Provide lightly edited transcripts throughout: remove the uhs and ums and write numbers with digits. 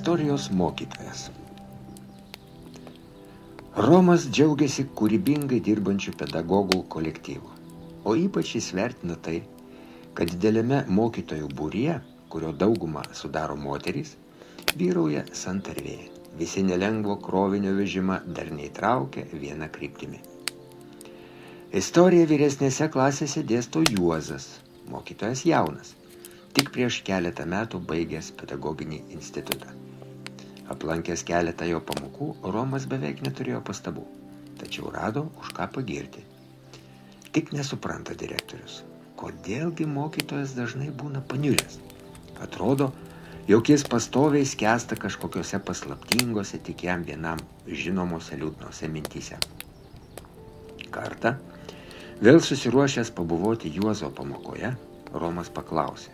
Istorijos mokytojas. Romas džiaugiasi kūrybingai dirbančių pedagogų kolektyvu, o ypač jis vertina tai, kad dideliame mokytojų būryje, kurio daugumą sudaro moterys, vyrauja santarvė. Visi nelengvo krovinio vežimą dar neįtraukia vieną kryptimį. Istoriją vyresnėse klasėse dėsto Juozas, mokytojas jaunas, tik prieš keletą metų baigęs pedagoginį institutą. Aplankęs keletą jo pamokų, Romas beveik neturėjo pastabų, tačiau rado už ką pagirti. Tik nesupranta direktorius, kodėlgi mokytojas dažnai būna paniuręs. Atrodo, jog jis pastoviai skęsta kažkokiose paslaptingose, tik jam vienam žinomose liūdnose mintyse. Kartą, vėl susiruošęs pabuvoti Juozo pamokoje, Romas paklausė: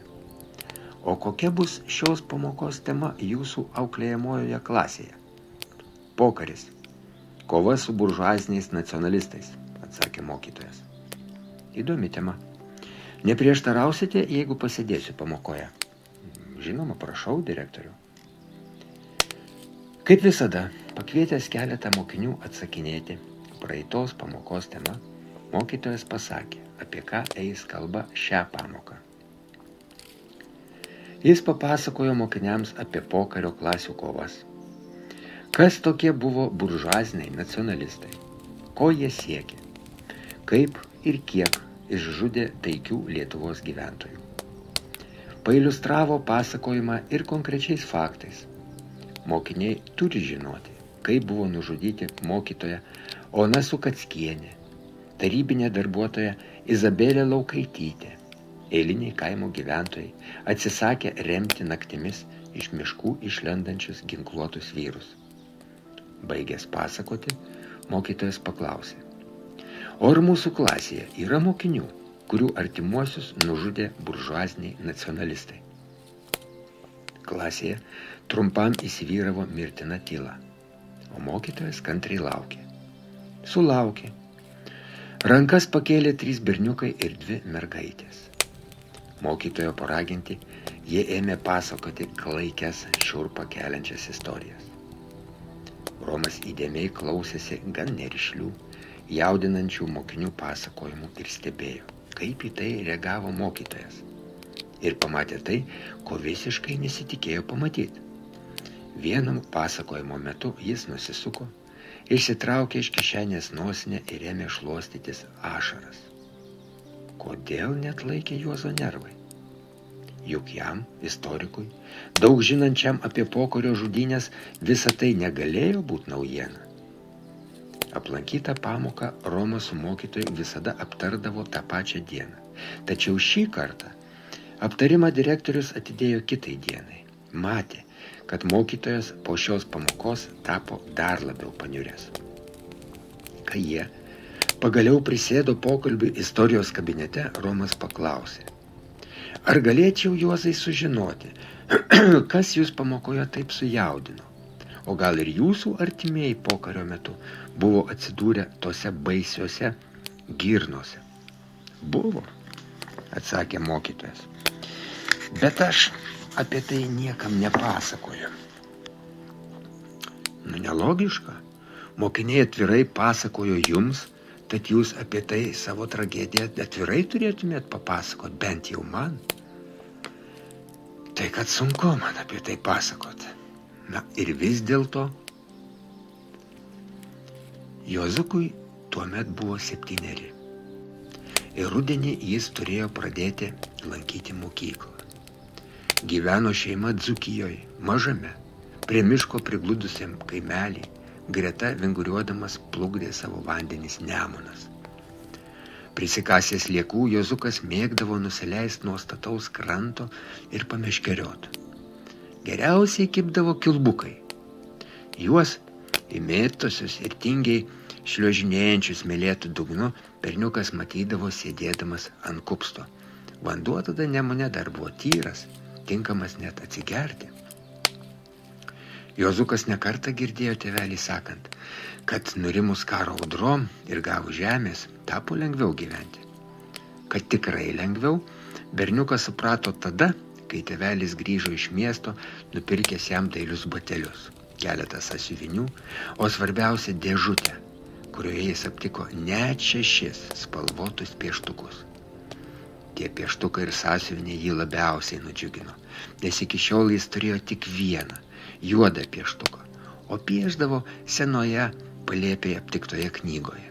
o kokia bus šios pamokos tema jūsų auklėjamojoje klasėje? Pokaris. Kova su buržuaziniais nacionalistais, atsakė mokytojas. Įdomi tema. Neprieštarausite, jeigu pasėdėsiu pamokoje? Žinoma, prašau, direktorių. Kaip visada, pakvietęs keletą mokinių atsakinėti praeitos pamokos tema, mokytojas pasakė, apie ką eis kalba šią pamoką. Jis papasakojo mokiniams apie pokario klasių kovas. Kas tokie buvo buržuaziniai nacionalistai? Ko jie siekė? Kaip ir kiek išžudė taikių Lietuvos gyventojų? Pailiustravo pasakojimą ir konkrečiais faktais. Mokiniai turi žinoti, kaip buvo nužudyti mokytoja Ona Sukackienė, tarybinė darbuotoja Izabelė Laukaitytė. Eiliniai kaimo gyventojai atsisakė remti naktimis iš miškų išlendančius ginkluotus vyrus. Baigęs pasakoti, mokytojas paklausė: o ar mūsų klasėje yra mokinių, kurių artimuosius nužudė buržuaziniai nacionalistai? Klasėje trumpam įsivyravo mirtina tyla, o mokytojas kantriai laukė. Sulaukė. Rankas pakėlė 3 berniukai ir 2 mergaitės. Mokytojo paraginti, jie ėmė pasakoti klaikias, šiurpą keliančias istorijas. Romas įdėmiai klausėsi gan nerišlių, jaudinančių mokinių pasakojimų ir stebėjo, kaip į tai reagavo mokytojas. Ir pamatė tai, ko visiškai nesitikėjo pamatyti. Vienam pasakojimo metu jis nusisuko, išsitraukė iš kišenės nosinę ir ėmė šluostytis ašaras. Kodėl neatlaikė Juozo nervai? Juk jam, istorikui, daug žinančiam apie pokario žudynes, visa tai negalėjo būti naujiena. Aplankytą pamoką Romas su mokytoju visada aptardavo tą pačią dieną. Tačiau šį kartą aptarimą direktorius atidėjo kitai dienai. Matė, kad mokytojas po šios pamokos tapo dar labiau paniuręs. Kai jie pagaliau prisėdo pokalbiui istorijos kabinete, Romas paklausė: ar galėčiau, Juozai, sužinoti, kas jūs pamokoje taip sujaudino? O gal ir jūsų artimieji pokario metu buvo atsidūrę tose baisiuose girnose? Buvo, atsakė mokytojas. Bet aš apie tai niekam nepasakoju. Nelogiška. Mokiniai atvirai pasakojo jums, tad jūs apie tai savo tragediją atvirai turėtumėt papasakot, bent jau man. Tai kad sunku man apie tai pasakot. Na ir vis dėlto. Juozukui tuomet buvo 7. Ir rudenį jis turėjo pradėti lankyti mokyklą. Gyveno šeima Dzūkijoje, mažame, prie miško prigludusiam kaimelį, greta vinguriuodamas plukdė savo vandenis Nemunas. Prisikasęs liekų, Juozukas mėgdavo nusileisti nuo stataus kranto ir pameškeriot. Geriausiai kibdavo kilbukai. Juos įmėtosius ir tingiai šliuožinėjančius mylėtų dugnu berniukas matydavo sėdėdamas ant kupsto. Vanduo tada Nemune dar buvo tyras, tinkamas net atsigerti. Juozukas nekartą girdėjo tėvelį sakant, kad nurimus karo audrom ir gavus žemės tapo lengviau gyventi. Kad tikrai lengviau, berniukas suprato tada, kai tėvelis grįžo iš miesto, nupirkęs jam dailius batelius, keletą sąsiuvinių, o svarbiausia dėžutę, kurioje jis aptiko net 6 spalvotus pieštukus. Tie pieštukai ir sąsiuviniai jį labiausiai nudžiugino, nes iki šiol jis turėjo tik vieną, juodą pieštuką, o piešdavo senoje palėpėje aptiktoje knygoje.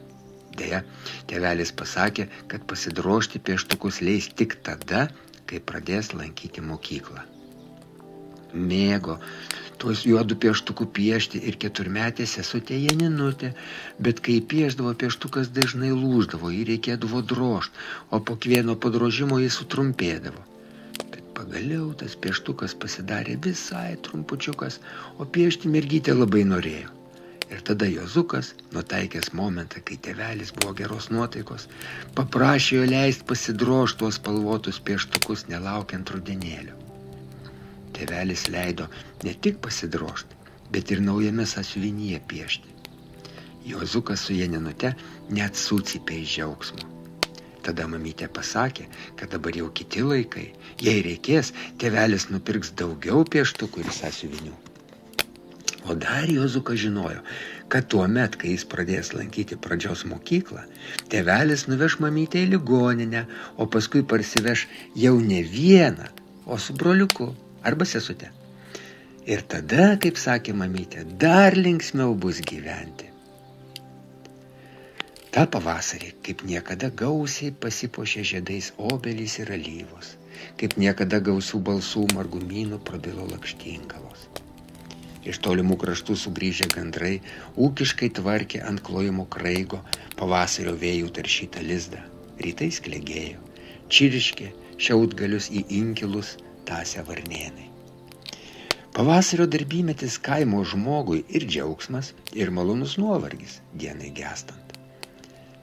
Deja, tėvelis pasakė, kad pasidrožti pieštukus leis tik tada, kai pradės lankyti mokyklą. Mėgo tuos juodų pieštukų piešti ir 4-metė sesutė Janinutė, bet kai piešdavo pieštukas dažnai lūždavo, jį reikėdavo drožti, o po kiekvieno padrožimo jis sutrumpėdavo. Bet pagaliau tas pieštukas pasidarė visai trumpučiukas, o piešti mergytė labai norėjo. Ir tada Juozukas, nutaikęs momentą, kai tėvelis buvo geros nuotaikos, paprašė jo leisti pasidrožti tuos spalvotus pieštukus, nelaukiant rudenėlio. Tėvelis leido ne tik pasidrožti, bet ir naujame sąsiuvinyje piešti. Juozukas su Janinute net sucypė iš džiaugsmo. Tada mamytė pasakė, kad dabar jau kiti laikai, jei reikės, tėvelis nupirks daugiau pieštukų ir sąsiuvinių. O dar Juozukas žinojo, kad tuo met, kai jis pradės lankyti pradžios mokyklą, tėvelis nuveš mamytę į ligoninę, o paskui parsiveš jau ne vieną, o su broliuku arba sesute. Ir tada, kaip sakė mamytė, dar linksmiau bus gyventi. Ta pavasarį, kaip niekada gausiai pasipuošė žiedais obelys ir alyvos, kaip niekada gausių balsų margumynų prabilo lakštingalos. Iš tolimų kraštų sugrįžę gandrai ūkiškai tvarkė ant klojimo kraigo pavasario vėjų taršytą lizdą. Rytais klegėjo, čirškė, šiaudgalius į inkilus tąsę varnėnai. Pavasario darbymetis kaimo žmogui ir džiaugsmas, ir malonus nuovargis dienai gestant.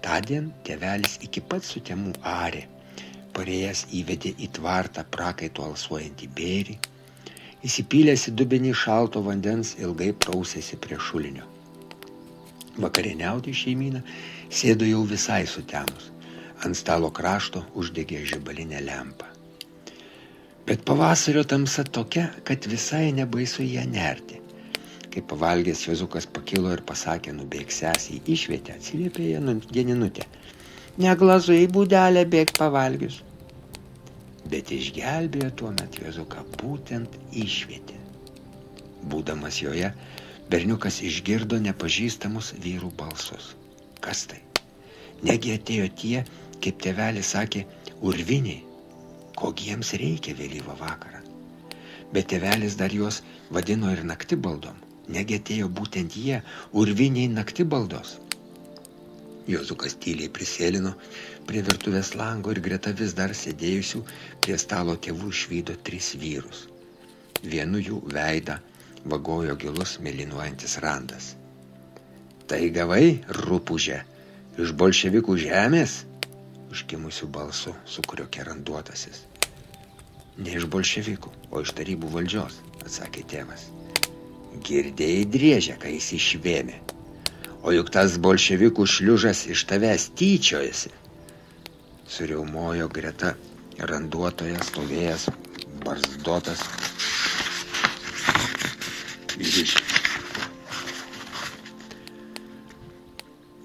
Tądien tėvelis iki pat sutemų arė, parėjęs įvedė į tvartą prakaito alsuojantį bėrį, įsipylęs į dubenį šalto vandens ilgai prausėsi prie šulinio. Vakarieniauti šeimyną sėdo jau visai sutemus, ant stalo krašto uždegė žibalinę lempą. Bet pavasario tamsa tokia, kad visai nebaisu ją nerti. Kai pavalgęs Juozukas pakilo ir pasakė nubėgsęs į išvietę, atsiliepė Janinutė. Neglazu į būdelę bėgt pavalgius. Bet išgelbėjo tuo metu Juozuką būtent išvietė. Būdamas joje, berniukas išgirdo nepažįstamus vyrų balsus. Kas tai? Negi atėjo tie, kaip tėvelis sakė, urviniai, kogi jiems reikia vėlyvą vakarą. Bet tėvelis dar juos vadino ir naktibaldom. Negi atėjo būtent jie, urviniai naktibaldos. Juozukas tyliai prisėlino prie virtuvės lango ir greta vis dar sėdėjusių prie stalo tėvų išvydo 3 vyrus. Vienu jų veidą vagojo gilus mėlynuojantis randas. Tai gavai, rupūžė, iš bolševikų žemės? Užkimusių balsų sukriokė randuotasis. Ne iš bolševikų, o iš tarybų valdžios, atsakė tėvas. Girdėjai driežę, kai jis išvėmė. O juk tas bolševikų šliužas iš tavęs tyčiojasi. Suriaumojo greta randuotoje stovėjęs barzdotas vyriškis.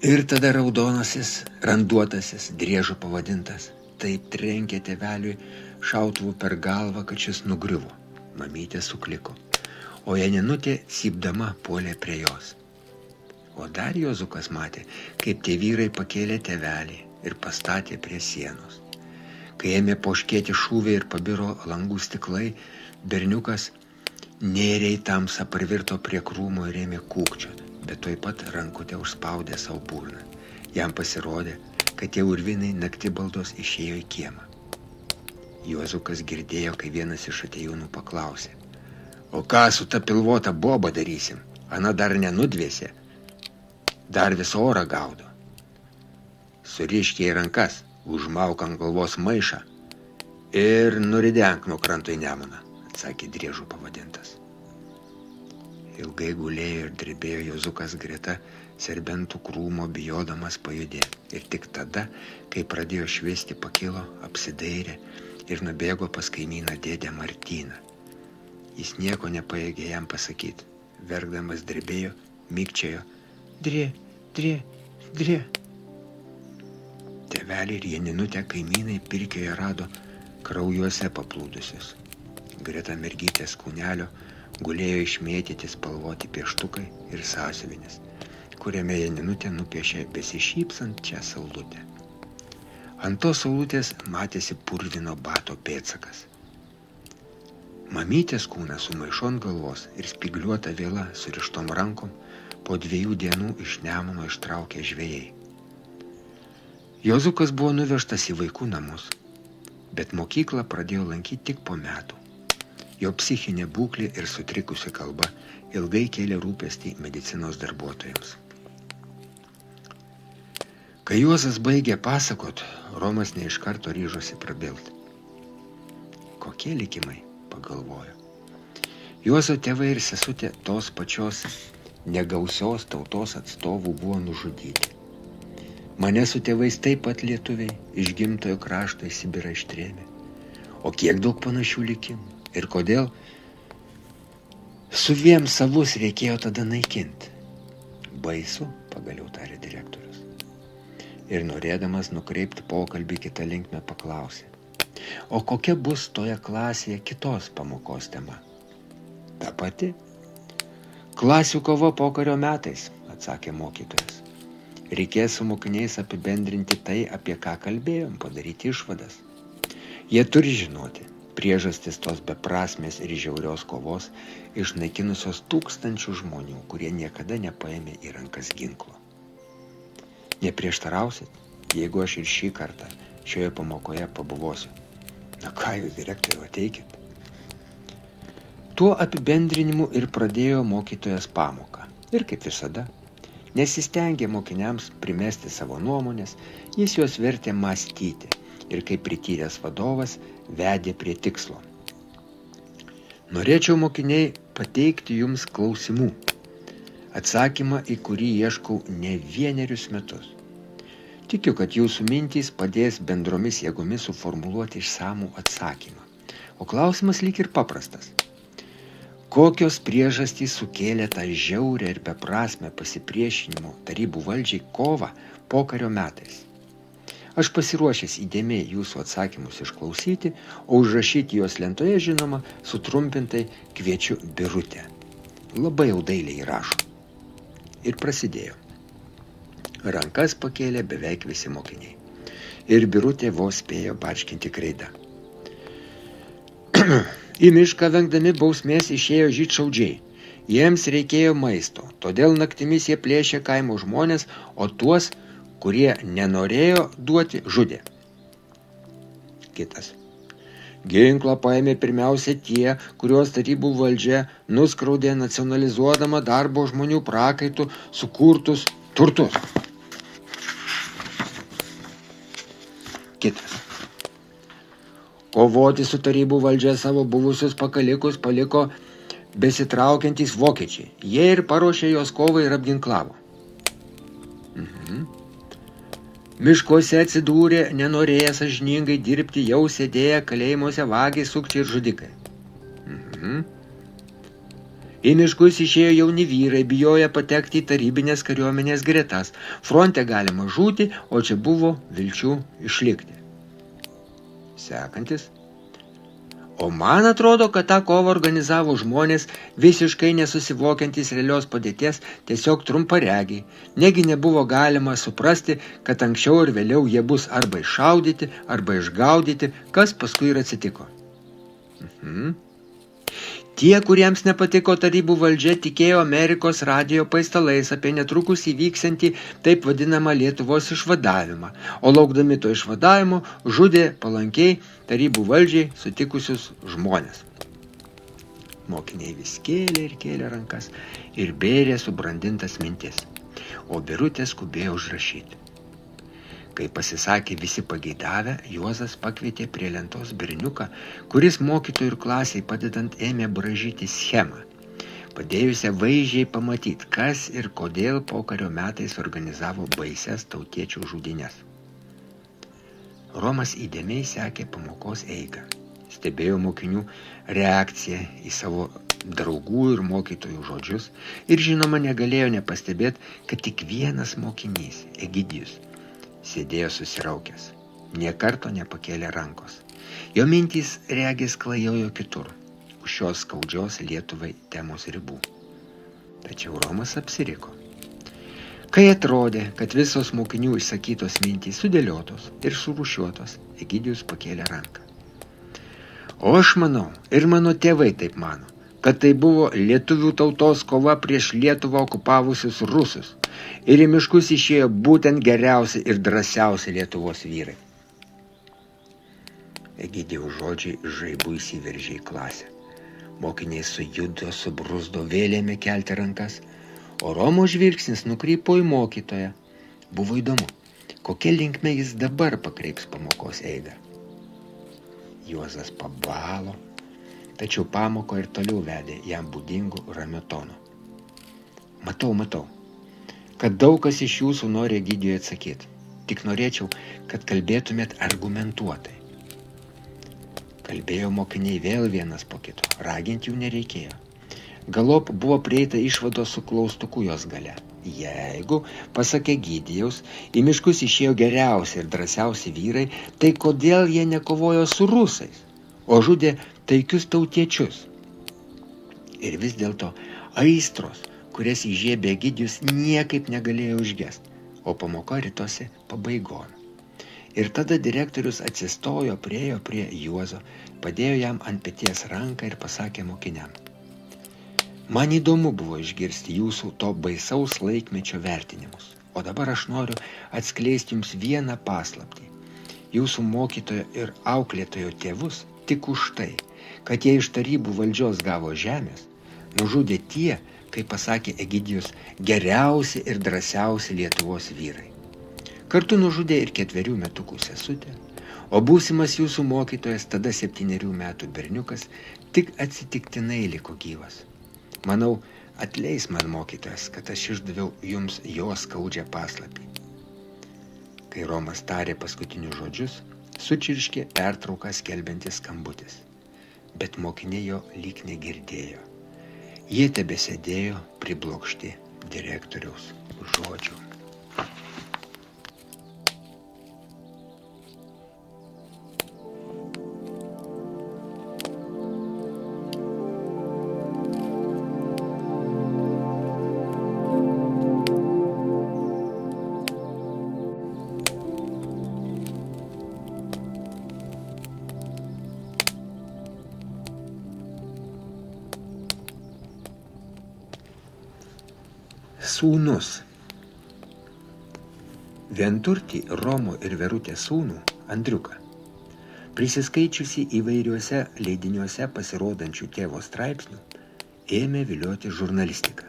Ir tada raudonasis, randuotasis, driežu pavadintas, taip trenkė tėveliui šautuvų per galvą, kad šis nugriuvo. Mamytė sukliko, o Janinutė cypdama puolė prie jos. O dar Juozukas matė, kaip tie vyrai pakėlė tėvelį ir pastatė prie sienos. Kai ėmė poškėti šūviai ir pabiro langų stiklai, berniukas nėrė į tamsą, parvirto prie krūmo ir ėmė kūkčioti, bet tuoj pat rankutę užspaudė savo burną. Jam pasirodė, kad tie urvinai naktibaldos išėjo į kiemą. Juozukas girdėjo, kai vienas iš atėjūnų paklausė. O ką su ta pilvota boba darysim? Ana dar nenudvėsė. Dar visą orą gaudo. Surišk jai rankas, užmauk ant galvos maišą ir nuridenk nuo kranto į Nemuną, atsakė driežu pavadintas. Ilgai gulėjo ir drebėjo Juozukas greta serbentų krūmo, bijodamas pajudėti. Ir tik tada, kai pradėjo šviesti, pakilo, apsidairė ir nubėgo pas kaimyną dėdę Martyną. Jis nieko nepajėgė jam pasakyti. Verkdamas drebėjo, mykčiojo. Drė, drė, drė. Tėvelį ir Janinutę kaimynai pirkioje rado kraujuose paplūdusius. Greta mergytės kūnelio gulėjo išmėtyti spalvoti pieštukai ir sąsiuvinis, kuriame Janinutė nupiešė besišypsančią saulutę. Ant tos saulutės matėsi purvino bato pėdsakas. Mamytės kūną su maišu ant galvos ir spygliuota viela surištom rankom po 2 dienų iš Nemuno ištraukė žvejai. Jozukas buvo nuvežtas į vaikų namus, bet mokyklą pradėjo lankyti tik po metų. Jo psichinė būklė ir sutrikusi kalba ilgai kėlė rūpestį medicinos darbuotojams. Kai Juozas baigė pasakot, Romas ne iš karto ryžosi prabilti. Kokie likimai, pagalvojo. Juozo tėvai ir sesutė tos pačios negausios tautos atstovų buvo nužudyti. Mane su tėvais taip pat lietuviai iš gimtojo krašto į Sibirą ištrėmė. O kiek daug panašių likimų. Ir kodėl suviem savus reikėjo tada naikinti? Baisu, pagaliau tarė direktorius. Ir norėdamas nukreipti pokalbį kitą linkmę paklausė. O kokia bus toje klasėje kitos pamokos tema? Ta pati. Klasių kova pokario metais, atsakė mokytojas. Reikės su mokiniais apibendrinti tai, apie ką kalbėjom, padaryti išvadas. Jie turi žinoti priežastis tos beprasmės ir žiaurios kovos išnaikinusios tūkstančių žmonių, kurie niekada nepaėmė į rankas ginklo. Neprieštarausit, jeigu aš ir šį kartą šioje pamokoje pabuvosiu? Na ką jūs, direktoriau, ateikit? Tuo apibendrinimu ir pradėjo mokytojas pamoką. Ir kaip visada, nesistengė mokiniams primesti savo nuomonės, jis juos vertė mąstyti ir kaip prityręs vadovas vedė prie tikslo. Norėčiau, mokiniai, pateikti jums klausimų, atsakymą į kurį ieškau ne 1 metus. Tikiu, kad jūsų mintys padės bendromis jėgomis suformuluoti išsamų atsakymą. O klausimas lyg ir paprastas. Kokios priežastys sukėlė tą žiaurę ir beprasmę pasipriešinimo tarybų valdžiai kovą pokario metais? Aš pasiruošęs įdėmiai jūsų atsakymus išklausyti, o užrašyti juos lentoje, žinoma, sutrumpintai kviečiu Birutę. Labai jau dailiai rašo. Ir prasidėjo. Rankas pakėlė beveik visi mokiniai. Ir Birutė vos spėjo barškinti kreidą. Į mišką vengdami bausmės išėjo žydšaudžiai. Jiems reikėjo maisto, todėl naktimis jie plėšė kaimo žmonės, o tuos, kurie nenorėjo duoti, žudė. Kitas. Ginklą paėmė pirmiausia tie, kuriuos tarybų valdžia nuskraudė nacionalizuodama darbo žmonių prakaitų sukurtus turtus. Kitas. Kovoti su tarybų valdžia savo buvusius pakalikus paliko besitraukiantys vokiečiai. Jie ir paruošė jos kovą ir apginklavo. Miškuose atsidūrė, nenorėję sąžiningai dirbti, jau sėdėję kalėjimuose vagiai, sukčiai ir žudikai. Į miškus išėjo jauni vyrai, bijoję patekti į tarybinės kariuomenės gretas. Fronte galima žūti, o čia buvo vilčių išlikti. Sekantis. O man atrodo, kad tą kovą organizavo žmonės visiškai nesusivokiantys realios padėties, tiesiog trumparegiai. Negi nebuvo galima suprasti, kad anksčiau ir vėliau jie bus arba iššaudyti, arba išgaudyti, kas paskui ir atsitiko. Tie, kuriems nepatiko tarybų valdžia, tikėjo Amerikos radijo paistalais apie netrukus įvyksiantį taip vadinamą Lietuvos išvadavimą, o laukdami to išvadavimo žudė palankiai tarybų valdžiai sutikusius žmonės. Mokiniai vis kėlė ir kėlė rankas ir bėrė subrandintas mintis, o Birutė skubėjo užrašyti. Kai pasisakė visi pageidavę, Juozas pakvietė prie lentos berniuką, kuris mokytojų ir klasiai padedant ėmė braižyti schemą, padėjusią vaizdžiai pamatyti, kas ir kodėl pokario metais organizavo baises tautiečių žudynes. Romas įdėmiai sekė pamokos eigą. Stebėjo mokinių reakciją į savo draugų ir mokytojų žodžius ir žinoma negalėjo nepastebėti, kad tik vienas mokinys, Egidijus, sėdėjo susiraukęs. Nė karto nepakėlė rankos. Jo mintys regis klajojo kitur, už šios skaudžios Lietuvai temos ribų. Tačiau Romas apsiriko. Kai atrodė, kad visos mokinių išsakytos mintys sudėliotos ir surūšiuotos, Egidijus pakėlė ranką. O aš manau, ir mano tėvai taip mano, kad tai buvo lietuvių tautos kova prieš Lietuvą okupavusius rusus ir į miškus išėjo būtent geriausi ir drąsiausi Lietuvos vyrai. Egidijaus žodžiai žaibu įsiveržė į klasę. Mokiniai sujudo, subruzdo, vėlėme kelti rankas, o Romo žvilgsnis nukrypo į mokytoją. Buvo įdomu, kokia linkme jis dabar pakreips pamokos eigą. Juozas pabalo, tačiau pamoko ir toliau vedė jam būdingu ramiu tonu. Matau, kad daug kas iš jūsų nori Egidijui atsakyti. Tik norėčiau, kad kalbėtumėt argumentuotai. Kalbėjo mokiniai vėl vienas po kito, raginti jų nereikėjo. Galop buvo prieita išvados su klaustuku jos gale. Jeigu, pasak Egidijaus, į miškus išėjo geriausi ir drąsiausi vyrai, tai kodėl jie nekovojo su rusais, o žudė taikius tautiečius? Ir vis dėlto aistros, kurias įžiebė Egidijus, niekaip negalėjo užgesti, o pamoka ritosi pabaigon. Ir tada direktorius atsistojo, priėjo prie Juozo, padėjo jam ant peties ranką ir pasakė mokiniam. Man įdomu buvo išgirsti jūsų to baisaus laikmečio vertinimus, o dabar aš noriu atskleisti jums vieną paslaptį. Jūsų mokytojo ir auklėtojo tėvus tik už tai, kad jie iš tarybų valdžios gavo žemės, nužudė tie, kaip pasakė Egidijus, geriausi ir drąsiausi Lietuvos vyrai. Kartu nužudė ir 4 metukų sesutę, o būsimas jūsų mokytojas, tada 7 metų berniukas, tik atsitiktinai liko gyvas. Manau, atleis man mokytojas, kad aš išdaviau jums jo skaudžią paslapį. Kai Romas tarė paskutinius žodžius, sučirškė pertrauką skelbiantis skambutis, bet mokiniai jo lyg negirdėjo. Jie tebesėdėjo priblokšti direktoriaus žodžių. Sūnus. Vienturtį Romo ir Verutės sūnų, Andriuką, prisiskaičiusi įvairiuose leidiniuose pasirodančių tėvo straipsnių, ėmė vilioti žurnalistiką.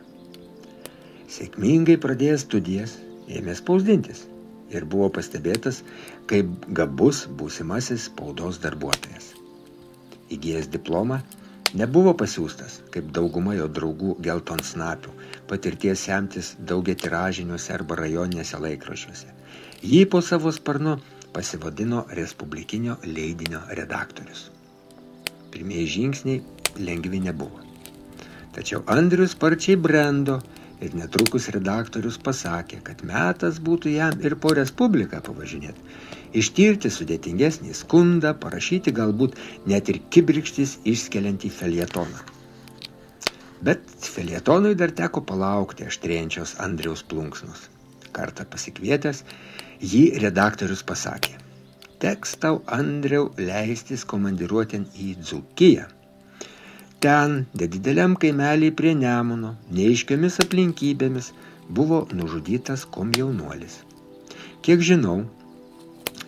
Sėkmingai pradėjęs studijas, ėmė spausdintis ir buvo pastebėtas kaip gabus būsimasis spaudos darbuotojas. Įgijęs diplomą, nebuvo pasiųstas, kaip dauguma jo draugų geltonsnapių, patirties semtis daugiatiražiniuose arba rajoninėse laikraščiuose. Jį po savo sparnu pasivadino respublikinio leidinio redaktorius. Pirmieji žingsniai lengvi nebuvo. Tačiau Andrius sparčiai brendo ir netrukus redaktorius pasakė, kad metas būtų jam ir po Respubliką pavažinėti, ištirti sudėtingesnį skundą, parašyti galbūt net ir kibirkštis išskeliantį felietoną. Bet felietonui dar teko palaukti aštrėjančios Andriaus plunksnos. Kartą pasikvietęs, jį redaktorius pasakė: teks tau, Andriau, leistis komandiruotėn į Dzūkiją. Ten, nedideliam kaimelį prie Nemuno, neaiškiomis aplinkybėmis, buvo nužudytas komjaunuolis. Kiek žinau,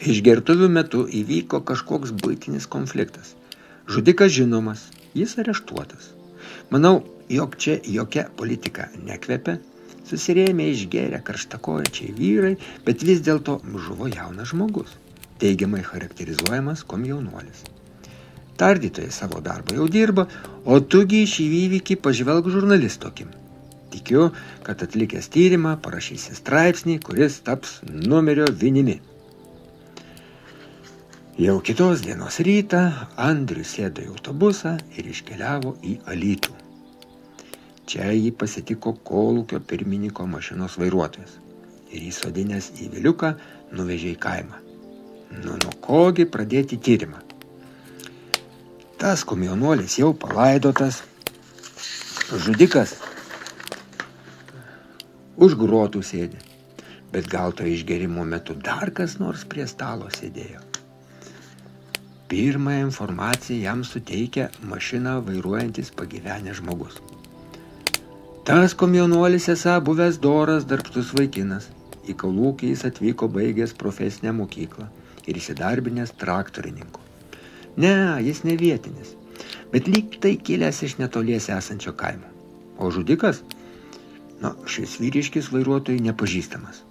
išgertuvių metu įvyko kažkoks buitinis konfliktas. Žudikas žinomas, jis areštuotas. Manau, jog čia jokia politika nekvepia, susirėmė išgėrę karštakoječiai vyrai, bet vis dėlto žuvo jaunas žmogus, teigiamai charakterizuojamas komjaunuolis. Tardytojai savo darbą jau dirba, o tugi šį įvykį pažvelg žurnalistokim. Tikiu, kad atlikęs tyrimą parašysi straipsnį, kuris taps numerio vinimi. Jau kitos dienos rytą Andrius sėdo į autobusą ir iškeliavo į Alytų. Čia jį pasitiko kolūkio pirmininko mašinos vairuotojas ir įsodinęs į viliuką nuvežė į kaimą. Nuo kogi pradėti tyrimą. Tas komjaunuolis jau palaidotas, žudikas už grotų sėdė, bet gal to išgerimo metu dar kas nors prie stalo sėdėjo. Pirmąją informaciją jam suteikia mašiną vairuojantis pagyvenęs žmogus. Tas komjaunuolis esą buvęs doras darbštus vaikinas. Į kolūkį jis atvyko baigęs profesinę mokyklą ir įsidarbinęs traktorininku. Ne, jis ne vietinis, bet lyg tai kilęs iš netoliese esančio kaimo. O žudikas? Šis vyriškis vairuotojui nepažįstamas.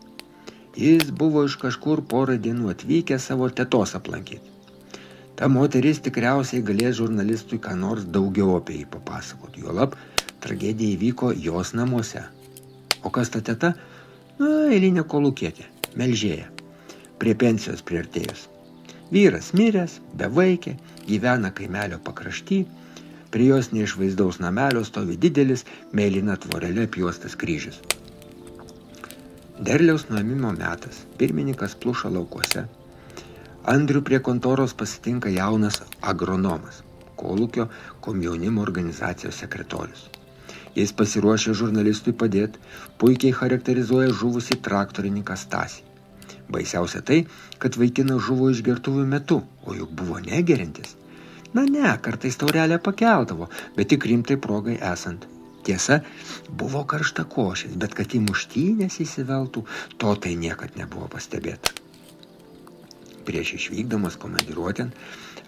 Jis buvo iš kažkur porą dienų atvykęs savo tetos aplankyti. Ta moteris tikriausiai galės žurnalistui ką nors daugiau apie jį papasakoti. Juolab, tragedija įvyko jos namuose. O kas ta teta? Eilinė kolūkietė, melžėja, prie pensijos priartėjus. Vyras miręs, bevaikė, gyvena kaimelio pakrašty, prie jos neišvaizdaus namelio stovi didelis, mėlyna tvorelė apjuostas kryžius. Derliaus nuėmimo metas, pirmininkas pluša laukuose. Andrių prie kontoros pasitinka jaunas agronomas, kolūkio komjaunimo organizacijos sekretorius. Jis pasiruošė žurnalistui padėti, puikiai charakterizuoja žuvusį traktorininką Stasį. Baisiausia tai, kad vaikinas žuvo išgertuvių metu, o juk buvo negerintis. Kartais taurelę pakeldavo, bet tik rimtai progai esant. Tiesa, buvo karštakošis, bet kad į muštynės įsiveltų, to tai niekad nebuvo pastebėta. Prieš išvykdamas komandiruotėn,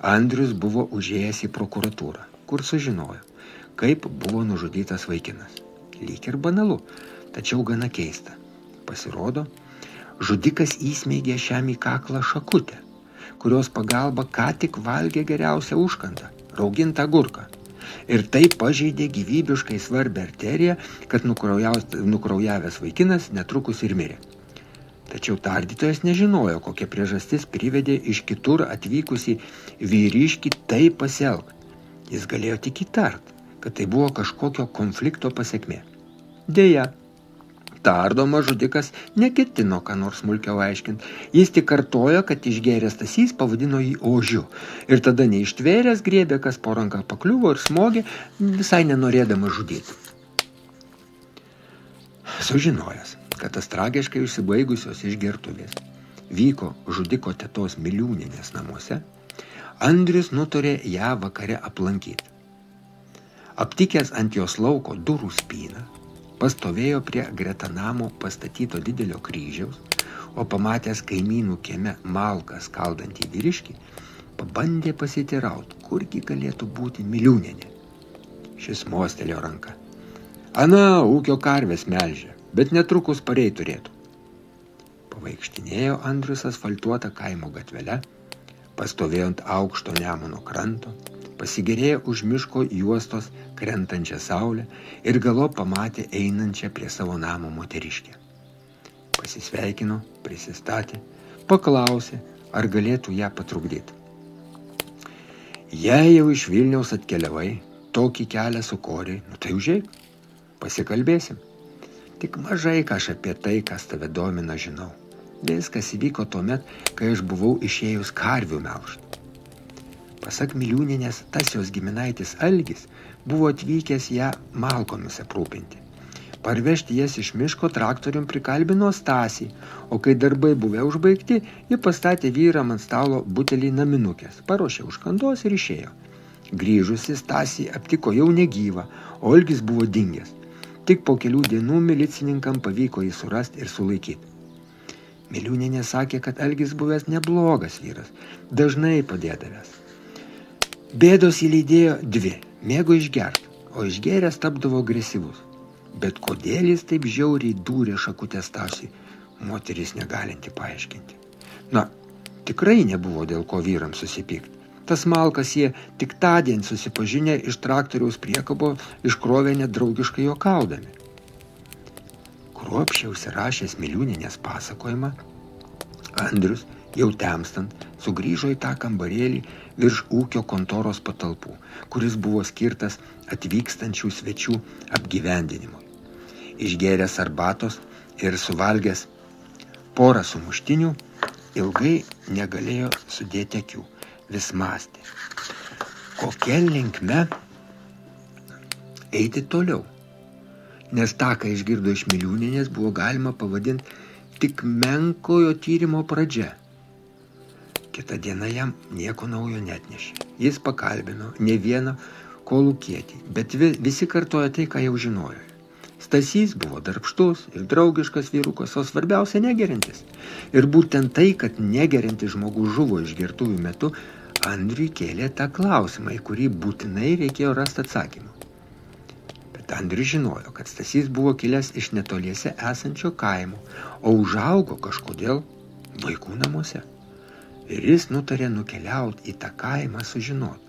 Andrius buvo užėjęs į prokuratūrą, kur sužinojo, kaip buvo nužudytas vaikinas. Lyg ir banalu, tačiau gana keista. Pasirodo, žudikas įsmeigė šiam į kaklą šakutę, kurios pagalba ką tik valgė geriausią užkantą, raugintą agurką. Ir tai pažeidė gyvybiškai svarbią arteriją, kad nukraujavęs vaikinas netrukus ir mirė. Tačiau tardytojas nežinojo, kokia priežastis privedė iš kitur atvykusį vyriškį taip pasielgti. Jis galėjo tik įtart, kad tai buvo kažkokio konflikto pasekmė. Deja, tardomas žudikas neketino ką nors smulkiau aiškinti. Jis tik kartojo, kad išgėręs Stasys pavadino jį ožiu. Ir tada neištvėręs griebė, kas po ranką pakliuvo ir smogė, visai nenorėdamas žudyti. Sužinojęs, kad tas tragiškai užsibaigusios išgertuvės vyko žudiko tetos Miliūnienės namuose, Andrius nutarė ją vakare aplankyti. Aptikęs ant jos lauko durų spyną, pastovėjo prie greta namo pastatyto didelio kryžiaus, o pamatęs kaimynų kieme malką skaldantį vyriškį, pabandė pasiteirauti, kurgi galėtų būti Miliūnienė. Šis mostelėjo ranką. Ana, ūkio karvės melžia, bet netrukus parei turėtų. Pavaikštinėjo Andrius asfaltuotą kaimo gatvelę, pastovėjo ant aukšto Nemuno kranto, pasigėrėjo už miško juostos krentančią saulę ir galop pamatė einančią prie savo namo moteriškę. Pasisveikino, prisistatė, paklausė, ar galėtų ją patrukdyti. Jei jau iš Vilniaus atkeliavai, tokį kelią sukoriai, tai užeik, pasikalbėsim. Tik mažai ką aš apie tai, kas tave domina, žinau. Viskas įvyko tuomet, kai aš buvau išėjus karvių melžti. Pasak Miliūnienės, tas jos giminaitis Algis buvo atvykęs ją malkomis aprūpinti. Parvežti jas iš miško traktorium prikalbino Stasį, o kai darbai buvę užbaigti, ji pastatė vyram ant stalo butelį naminukės, paruošė užkandos ir išėjo. Grįžusi Stasį aptiko jau negyvą, o Algis buvo dingęs. Tik po kelių dienų milicininkam pavyko jį surasti ir sulaikyti. Miliūnienė sakė, kad Algis buvęs neblogas vyras, dažnai padėdavęs. Bėdos jį lydėjo dvi, mėgo išgerti, o išgėręs tapdavo agresyvus. Bet kodėl jis taip žiauriai dūrė šakutę Stasiui, moteris negalinti paaiškinti. Tikrai nebuvo dėl ko vyrams susipykti. Tas malkas jie tik tądien susipažinę iš traktoriaus priekabo iškrovė nedraugiškai juokaudami. Kruopščiai užsirašęs Miliūnienės pasakojimą, Andrius Jau temstant, sugrįžo į tą kambarėlį virš ūkio kontoros patalpų, kuris buvo skirtas atvykstančių svečių apgyvendinimui. Išgėręs arbatos ir suvalgęs porą sumuštinių, ilgai negalėjo sudėti akių, vis mąstė, kokia linkme eiti toliau. Nes tą, ką išgirdo iš Miliūnienės, buvo galima pavadinti tik menkojo tyrimo pradžia. Kita diena jam nieko naujo netnešė. Jis pakalbino ne vieną kolūkietį, bet visi kartojo tai, ką jau žinojo. Stasys buvo darbštus ir draugiškas vyrukas, o svarbiausia negerintis. Ir būtent tai, kad negerintis žmogus žuvo išgertuvių metu, Andriui kėlė tą klausimą, į kurį būtinai reikėjo rasti atsakymą. Bet Andrius žinojo, kad Stasys buvo kilęs iš netoliese esančio kaimo, o užaugo kažkodėl vaikų namuose. Ir jis nutarė nukeliauti į tą kaimą sužinoti,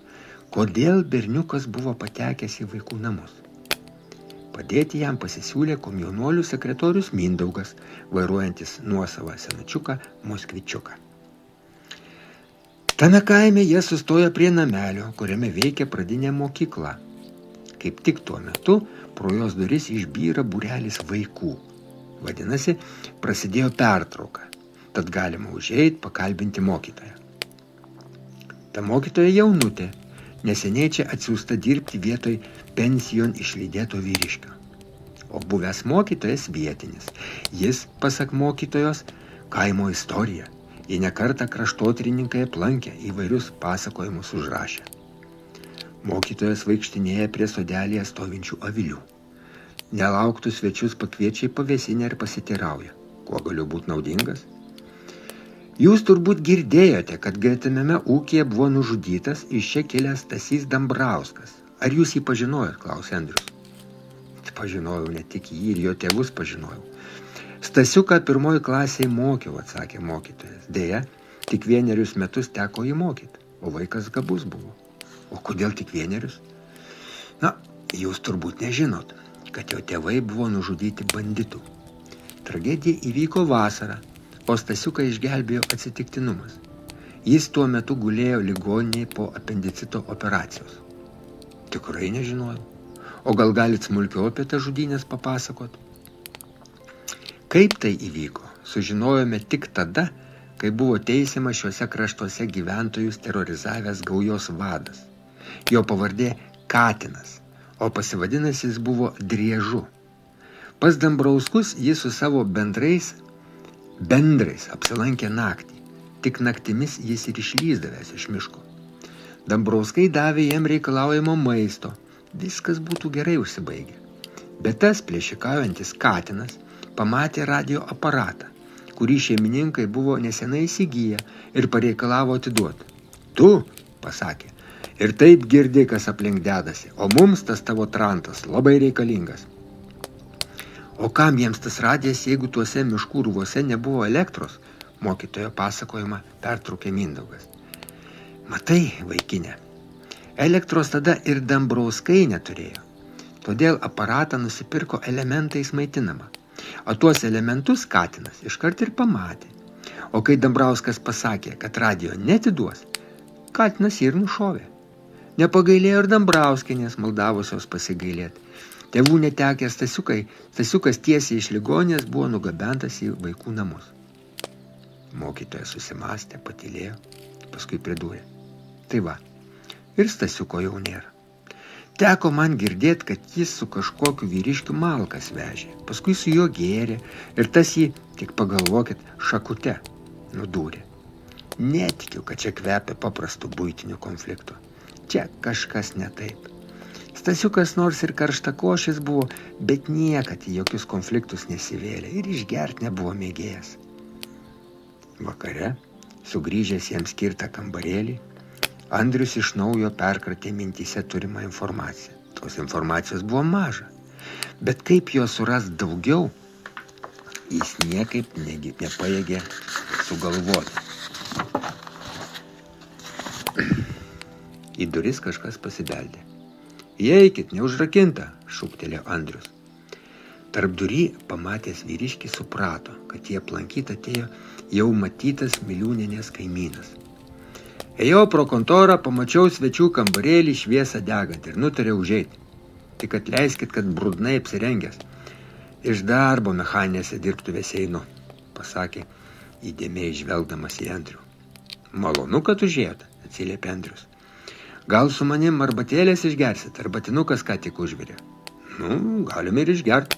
kodėl berniukas buvo patekęs į vaikų namus. Padėti jam pasisiūlė komjaunuolių sekretorius Mindaugas, vairuojantis nuosavą senačiuką Moskvičiuką. Tame kaime jie sustojo prie namelio, kuriame veikė pradinė mokykla. Kaip tik tuo metu pro jos duris išbyra būrelis vaikų. Vadinasi, prasidėjo pertrauka, tad galima užeit pakalbinti mokytoją. Ta mokytoja jaunutė, neseniai čia atsiųsta dirbti vietoj pensijon išlydėto vyriškio. O buvęs mokytojas vietinis. Jis, pasak mokytojos, kaimo istorija. Jie nekartą kraštotyrininkai aplankė, įvairius pasakojimus užrašė. Mokytojas vaikštinėja prie sodelėje stovinčių avilių. Nelauktus svečius pakviečia į pavėsinę ir pasiteirauja. Kuo galiu būti naudingas? Jūs turbūt girdėjote, kad gretimame ūkyje buvo nužudytas iš čia kilęs Stasys Dambrauskas. Ar jūs jį pažinojot, klausė Andrius. Pažinojau, ne tik jį ir jo tėvus pažinojau. Stasiuką 1 klasėje mokiau, atsakė mokytojas. Deja, tik 1 metus teko jį mokyti, o vaikas gabus buvo. O kodėl tik 1? Na, jūs turbūt nežinot, kad jo tėvai buvo nužudyti banditų. Tragedija įvyko vasarą, o Stasiuką išgelbėjo atsitiktinumas. Jis tuo metu gulėjo ligoninėje po apendicito operacijos. Tikrai nežinojau. O gal galit smulkiau apie tą žudynės papasakot? Kaip tai įvyko, sužinojome tik tada, kai buvo teisiamas šiuose kraštuose gyventojus terorizavęs gaujos vadas. Jo pavardė Katinas, o pasivadinęs jis buvo Driežu. Pas Dambrauskus jis su savo bendrais apsilankė naktį. Tik naktimis jis ir išlįsdavęs iš miško. Dambrauskai davė jam reikalaujamo maisto. Viskas būtų gerai užsibaigę. Bet tas plėšikaujantis Katinas pamatė radio aparatą, kurį šeimininkai buvo nesenai įsigiję ir pareikalavo atiduoti. Tu, pasakė, ir taip girdi, kas aplink dedasi, o mums tas tavo trantas labai reikalingas. O kam jiems tas radijas, jeigu tuose miškų rūvose nebuvo elektros, mokytojo pasakojimą pertraukė Mindaugas. Matai, vaikinė, elektros tada ir Dambrauskai neturėjo, todėl aparatą nusipirko elementais maitinama. O tuos elementus Katinas iškart ir pamatė. O kai Dambrauskas pasakė, kad radijo netiduos, Katinas ir nušovė. Nepagailėjo ir Dambrauskienės maldavusios pasigailėti. Tėvų netekęs Stasiukas tiesiai iš ligoninės buvo nugabentas į vaikų namus. Mokytojas susimąstė, patylėjo, paskui pridūrė. Tai va, ir Stasiuko jau nėra. Teko man girdėti, kad jis su kažkokiu vyriškiu malkas vežė, paskui su juo gėrė ir tas jį, tik pagalvokit, šakute nudūrė. Netikiu, kad čia kvepia paprastų buitinių konfliktų. Čia kažkas ne taip. Stasiukas nors ir karštakošis buvo, bet niekad į jokius konfliktus nesivėlė ir išgert nebuvo mėgėjas. Vakare, sugrįžęs jam skirtą kambarėlį, Andrius iš naujo perkratė mintyse turimą informaciją. Tos informacijos buvo maža, bet kaip jo suras daugiau, jis niekaip nepajėgė sugalvoti. Į duris kažkas pasibeldė. Įeikit, neužrakinta, šūktelėjo Andrius. Tarpdury pamatęs vyriškį suprato, kad jie aplankyti atėjo jau matytas Miliūnienės kaimynas. Ėjau pro kontorą, pamačiau svečių kambarėlį šviesą degant ir nutariau užeiti. Tik atleiskit, kad brudnai apsirengęs. Iš darbo mechaninėse dirbtuvėse einu, pasakė įdėmiai žvelgdamas į Andrių. Malonu, kad užėjote, atsiliepė Andrius. Gal su manim arbatėlės išgersit, arbatinukas ką tik užvirė. Galime ir išgerti,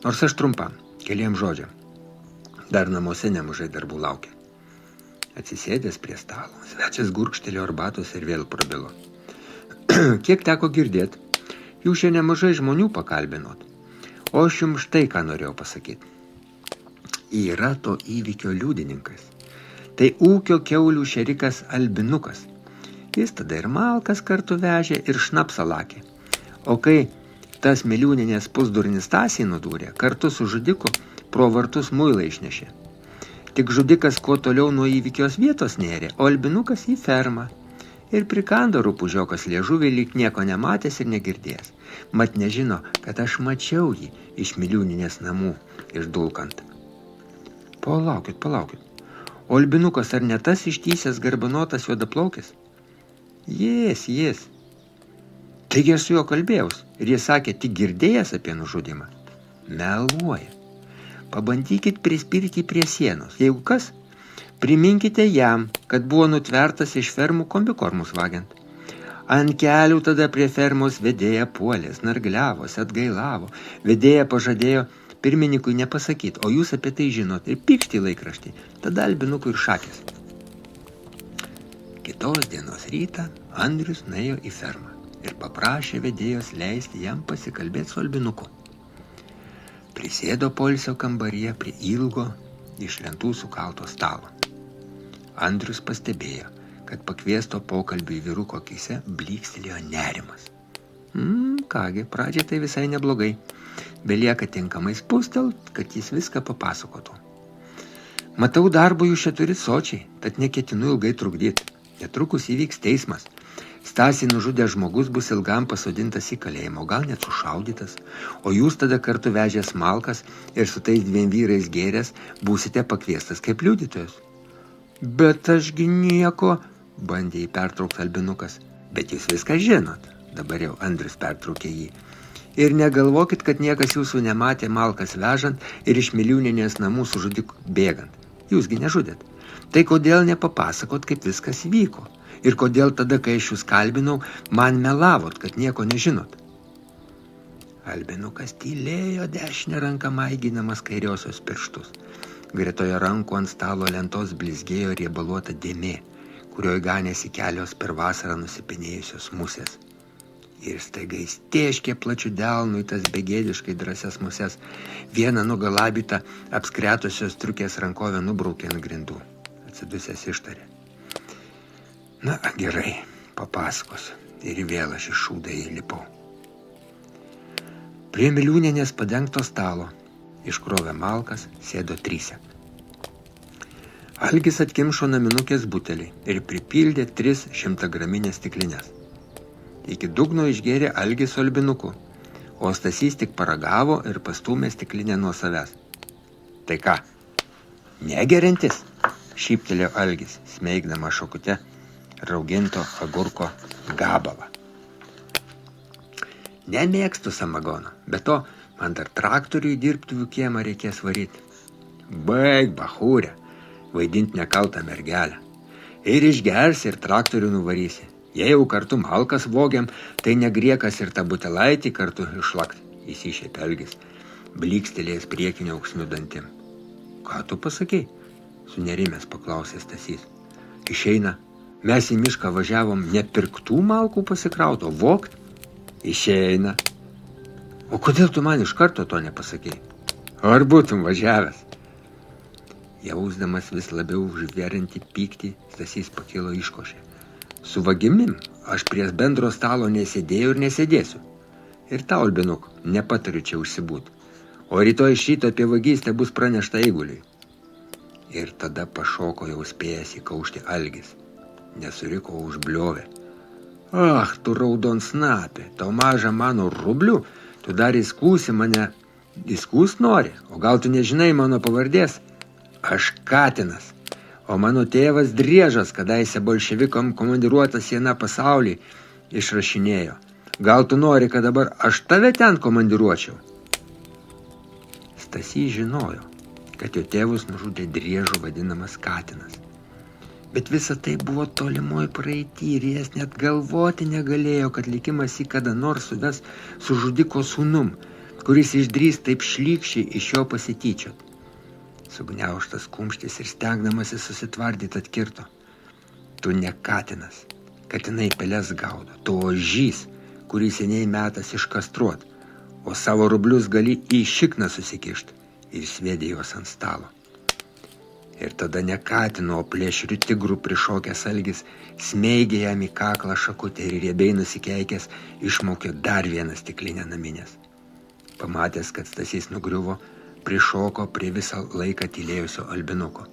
nors aš trumpam, keliem žodžiam. Dar namuose nemažai darbų laukia. Atsisėdęs prie stalo, svečias gurkštelėjo arbatos ir vėl prabilo. Kiek teko girdėti, jūs čia nemažai žmonių pakalbinot, o aš jums štai ką norėjau pasakyti. Yra to įvykio liudininkas. Tai ūkio kiaulių šerikas Albinukas. Jis tada ir malkas kartu vežė ir šnapsą lakė. O kai tas Miliūnienės pusdurnis Stasį nudūrė, kartu su žudiku pro vartus muilą išnešė. Tik žudikas kuo toliau nuo įvykios vietos nėrė, o Albinukas į fermą. Ir prikando rupūžiokas liežuvį, lyg nieko nematęs ir negirdėjęs. Mat nežino, kad aš mačiau jį iš Miliūnienės namų išdulkant. Palaukit. O Albinukas ar ne tas ištysęs garbanotas juodaplaukis? Jis. Taigi aš su juo kalbėjaus ir jis sakė, tik girdėjęs apie nužudimą. Meluoja. Pabandykit prispirti prie sienos. Jeigu kas, priminkite jam, kad buvo nutvertas iš fermų kombikormus vagiant. Ant kelių tada prie fermos vedėja puolės, nargliavosi, atgailavo. Vedėja pažadėjo pirmininkui nepasakyti, o jūs apie tai žinot ir pykšti į laikraštį. Tada Albinukui ir šakės. Kitos dienos rytą Andrius nuėjo į fermą ir paprašė vedėjos leisti jam pasikalbėti su Albinuku. Prisėdo poilsio kambaryje prie ilgo iš lentų sukalto stalo. Andrius pastebėjo, kad pakviesto pokalbiui vyruko akyse blykstelėjo nerimas. Kągi, pradžiai tai visai neblogai. Belieka tinkamai spustelt, kad jis viską papasakotų. Matau, darbo jūs čia turit sočiai, tad neketinu ilgai trukdyti. Netrukus įvyks teismas. Stasį nužudęs žmogus bus ilgam pasodintas į kalėjimą, gal net sušaudytas, o jūs tada kartu vežęs malkas ir su tais 2 vyrais gėręs būsite pakviestas kaip liudytojas. Bet ašgi nieko, bandė jį pertraukti Albinukas. Bet jūs viską žinot, dabar jau Andrius pertraukė jį. Ir negalvokit, kad niekas jūsų nematė malkas vežant ir iš Miliūnienės namų su žudiku bėgant. Jūsgi nežudėt. Tai kodėl nepapasakot, kaip viskas vyko? Ir kodėl tada, kai aš jūs kalbinau, man melavot, kad nieko nežinot? Albinukas tylėjo dešinę ranką maiginamas kairiosios pirštus. Gretoje rankų ant stalo lentos blizgėjo riebaluota dėmė, kurioje ganėsi kelios per vasarą nusipinėjusios musės. Ir staiga jis tėškė plačių delnų į tas begėdiškai drąsias muses. Vieną nugalabytą apskretusios triukės rankovę nubraukė ant grindų. Atsidusęs ištarė. Na, gerai, papasakosiu. Ir vėl aš iš šūdą įlipau. Prie Miliūnienės padengto stalo iškrovė malkas, sėdo 3. Algis atkimšo naminukės butelį ir pripildė 3 100-graminės stiklinės. Iki dugno išgėrė Algis su Albinuku, o Stasys tik paragavo ir pastūmė stiklinę nuo savęs. Tai ką, negeriantis? Šyptelėjo Algis, smeigdama šakute rauginto agurko gabalą. Nemėgstu samagono, bet to man dar traktoriui dirbtuvių kiemą reikės varyti. Baig, bachūrė, vaidint nekaltą mergelę. Ir išgersi, ir traktorių nuvarysi. Jei jau kartu malkas vogiam, tai negriekas ir tą butelaitį kartu išlakt, įsišėpė Algis, blykstelėjęs priekinio auksnių dantim. Ką tu pasakei? Sunerimęs paklausė Stasys. Išeina, mes į mišką važiavom nepirktų malkų pasikrauto, vogt? Išeina. O kodėl tu man iš karto to nepasakei? Ar būtum važiavęs? Jausdamas vis labiau užveriantį pyktį, Stasys pakilo iškošė. Su vagimim aš prie bendro stalo nesėdėjau ir nesėdėsiu. Ir tau, Albinuk, nepatariu čia užsibūt. O rytoj iš ryto apie vagystę bus pranešta eiguliui. Ir tada pašoko jau spėjęs įkaušti Algis. Nesuriko užbliovė. Ach, tu raudon snapė, tau maža mano rublių, tu dar įskūsi mane Įskūst nori, o gal tu nežinai mano pavardės? Aš Katinas, o mano tėvas Driežas, kadaise bolševikom komandiruotas į aną pasaulį, išrašinėjo. Gal tu nori, kad dabar aš tave ten komandiruočiau? Stasys žinojo, kad jo tėvus nužudė Driežo vadinamas Katinas. Bet visa tai buvo tolimoj praeity ir jis net galvoti negalėjo, kad likimas jį kada nors suves su žudiko sūnum, kuris išdrįs taip šlykščiai iš jo pasityčiot. Sugniaužtas kumštis ir stengdamasis susitvardyti atkirto. Tu ne Katinas, katinai peles gaudo, tu ožys, kurį seniai metas iškastruot, o savo rublius gali į šikną susikišt ir sviedė juos ant stalo. Ir tada ne Katino, o plėšrių tigrų prišokęs algis smeigė jam į kaklą šakutę ir riebiai nusikeikęs išmaukė dar vieną stiklinę naminės. Pamatęs, kad Stasys nugriuvo, prišoko prie visą laiką tylėjusio albinuko.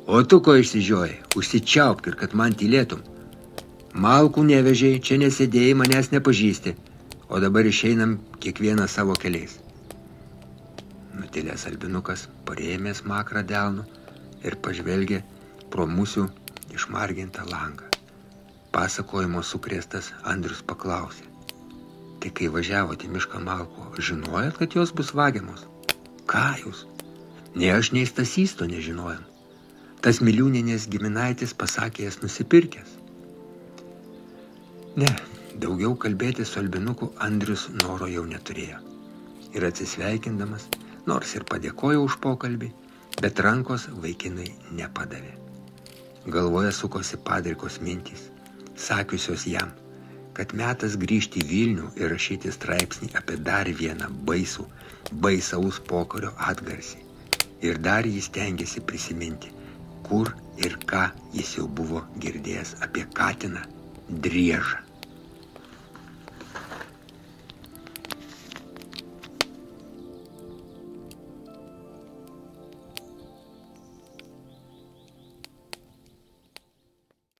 O tu ko išsižiojai? Užsičiaupk ir kad man tylėtum. Malkų nevežiai, čia nesėdėjai, manęs nepažįsti, o dabar išeinam kiekvieną savo keliais. Nutilęs albinukas parėmė smakrą delnu ir pažvelgė pro musių išmargintą langą. Pasakojimo sukrėstas Andrius paklausė. Tai kai važiavote į mišką Malkų, žinojot, kad jos bus vagiamos? Ką jūs? Nei aš, nei Stasys to nežinojom. Tas Miliūnienės giminaitis pasakė jas nusipirkęs. Ne, daugiau kalbėti su albinuku Andrius noro jau neturėjo. Ir atsisveikindamas, nors ir padėkojo už pokalbį, bet rankos vaikinui nepadavė. Galvoje sukosi padrikos mintys, sakiusios jam, kad metas grįžti į Vilnių ir rašyti straipsnį apie dar vieną baisaus pokario atgarsį. Ir dar jis stengiasi prisiminti, kur ir ką jis jau buvo girdėjęs apie Katiną Driežą.